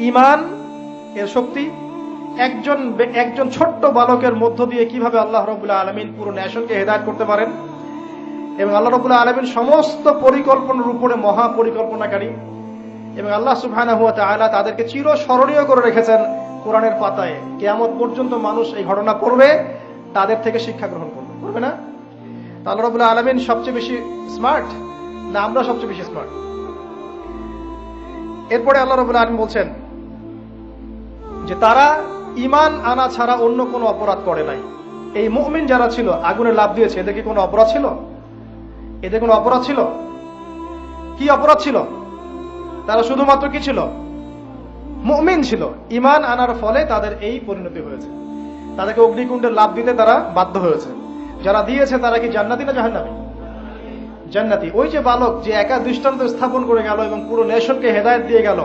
ঈমান এর শক্তি, একজন ছোট্ট বালকের মধ্য দিয়ে কিভাবে আল্লাহ রাব্বুল আলামিন পুরো নেশনকে হেদায়েত করতে পারেন, এবং আল্লাহ রাব্বুল আলামিন সমস্ত পরিকল্পনার উপরে মহা পরিকল্পনাকারী, এবং আল্লাহ সুবহানাহু ওয়া তাআলা তাদেরকে চিরস্মরণীয় করে রেখেছেন কোরআনের পাতায়। কিয়ামত পর্যন্ত মানুষ এই ঘটনা পড়বে, তাদের থেকে শিক্ষা গ্রহণ করবে না? আল্লাহ রাব্বুল আলামিন সবচেয়ে বেশি স্মার্ট না আমরা সবচেয়ে বেশি স্মার্ট? এরপরে আল্লাহ রাব্বুল আলামিন বলছেন যে তারা ঈমান আনা ছাড়া অন্য কোনো অপরাধ করে নাই। এই মুমিন যারা ছিল আগুনে লাফ দিয়েছে, এদের কি কোনো অপরাধ ছিল? এদের কোনো অপরাধ ছিল? কি অপরাধ ছিল? তারা শুধুমাত্র কি ছিল? মুমিন ছিল। ঈমান আনার ফলে তাদের এই পরিণতি হয়েছে। তাদেরকে অগ্নিকুণ্ডে লাফ দিতে তারা বাধ্য হয়েছে। যারা দিয়েছে তারা কি জান্নাতি না জাহান্নামী? জান্নাতি। ওই যে বালক যে একা দৃষ্টান্ত স্থাপন করে গেল এবং পুরো নেশনকে হেদায়েত দিয়ে গেল,